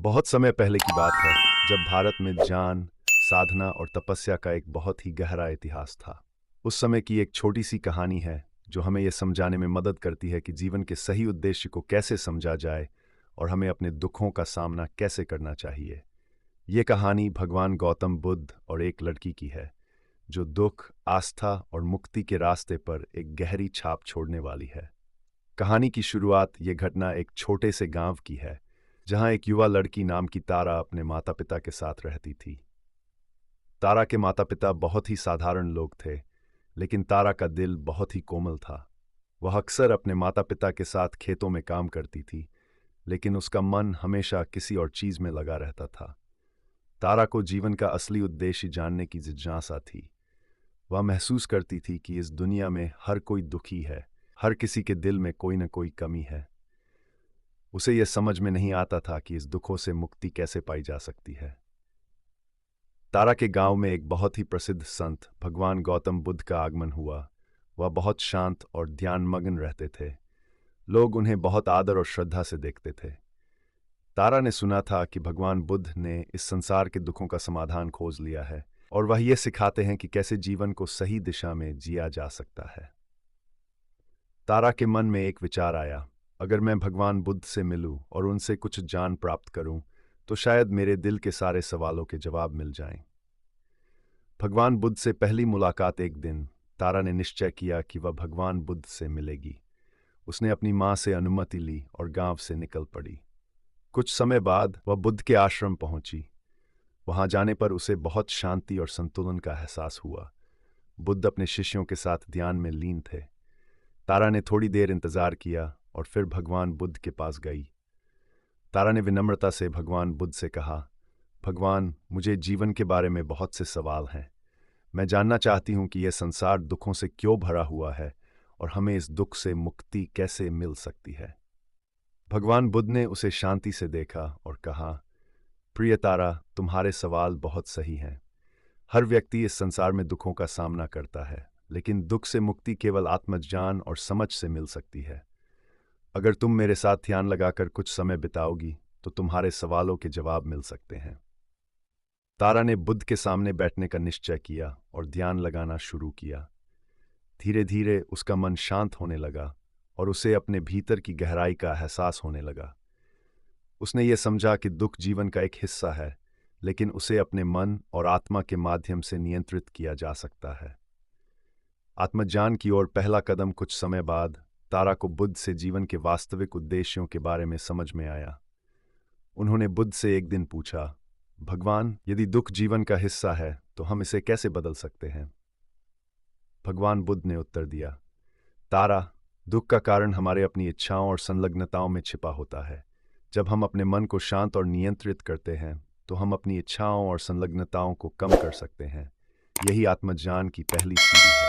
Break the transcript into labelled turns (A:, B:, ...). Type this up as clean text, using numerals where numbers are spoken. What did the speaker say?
A: बहुत समय पहले की बात है जब भारत में ज्ञान, साधना और तपस्या का एक बहुत ही गहरा इतिहास था। उस समय की एक छोटी सी कहानी है जो हमें यह समझाने में मदद करती है कि जीवन के सही उद्देश्य को कैसे समझा जाए और हमें अपने दुखों का सामना कैसे करना चाहिए। ये कहानी भगवान गौतम बुद्ध और एक लड़की की है जो दुख, आस्था और मुक्ति के रास्ते पर एक गहरी छाप छोड़ने वाली है। कहानी की शुरुआत ये घटना एक छोटे से गांव की है जहां एक युवा लड़की नाम की तारा अपने माता पिता के साथ रहती थी। तारा के माता पिता बहुत ही साधारण लोग थे, लेकिन तारा का दिल बहुत ही कोमल था। वह अक्सर अपने माता पिता के साथ खेतों में काम करती थी, लेकिन उसका मन हमेशा किसी और चीज में लगा रहता था। तारा को जीवन का असली उद्देश्य जानने की जिज्ञासा थी। वह महसूस करती थी कि इस दुनिया में हर कोई दुखी है, हर किसी के दिल में कोई न कोई कमी है। उसे यह समझ में नहीं आता था कि इस दुखों से मुक्ति कैसे पाई जा सकती है। तारा के गांव में एक बहुत ही प्रसिद्ध संत भगवान गौतम बुद्ध का आगमन हुआ। वह बहुत शांत और ध्यानमग्न रहते थे। लोग उन्हें बहुत आदर और श्रद्धा से देखते थे। तारा ने सुना था कि भगवान बुद्ध ने इस संसार के दुखों का समाधान खोज लिया है और वह ये सिखाते हैं कि कैसे जीवन को सही दिशा में जिया जा सकता है। तारा के मन में एक विचार आया, अगर मैं भगवान बुद्ध से मिलूं और उनसे कुछ ज्ञान प्राप्त करूं, तो शायद मेरे दिल के सारे सवालों के जवाब मिल जाएं। भगवान बुद्ध से पहली मुलाकात एक दिन, तारा ने निश्चय किया कि वह भगवान बुद्ध से मिलेगी। उसने अपनी माँ से अनुमति ली और गांव से निकल पड़ी। कुछ समय बाद वह बुद्ध के आश्रम पहुंची। वहां जाने पर उसे बहुत शांति और संतुलन का एहसास हुआ। बुद्ध अपने शिष्यों के साथ ध्यान में लीन थे। तारा ने थोड़ी देर इंतजार किया और फिर भगवान बुद्ध के पास गई। तारा ने विनम्रता से भगवान बुद्ध से कहा, भगवान, मुझे जीवन के बारे में बहुत से सवाल हैं। मैं जानना चाहती हूँ कि यह संसार दुखों से क्यों भरा हुआ है और हमें इस दुख से मुक्ति कैसे मिल सकती है। भगवान बुद्ध ने उसे शांति से देखा और कहा, प्रिय तारा, तुम्हारे सवाल बहुत सही हैं। हर व्यक्ति इस संसार में दुखों का सामना करता है, लेकिन दुख से मुक्ति केवल आत्मज्ञान और समझ से मिल सकती है। अगर तुम मेरे साथ ध्यान लगाकर कुछ समय बिताओगी तो तुम्हारे सवालों के जवाब मिल सकते हैं। तारा ने बुद्ध के सामने बैठने का निश्चय किया और ध्यान लगाना शुरू किया। धीरे धीरे उसका मन शांत होने लगा और उसे अपने भीतर की गहराई का एहसास होने लगा। उसने ये समझा कि दुख जीवन का एक हिस्सा है, लेकिन उसे अपने मन और आत्मा के माध्यम से नियंत्रित किया जा सकता है। आत्मज्ञान की ओर पहला कदम कुछ समय बाद तारा को बुद्ध से जीवन के वास्तविक उद्देश्यों के बारे में समझ में आया। उन्होंने बुद्ध से एक दिन पूछा, भगवान, यदि दुख जीवन का हिस्सा है तो हम इसे कैसे बदल सकते हैं? भगवान बुद्ध ने उत्तर दिया, तारा, दुख का कारण हमारे अपनी इच्छाओं और संलग्नताओं में छिपा होता है। जब हम अपने मन को शांत और नियंत्रित करते हैं तो हम अपनी इच्छाओं और संलग्नताओं को कम कर सकते हैं। यही आत्मज्ञान की पहली सीढ़ी है।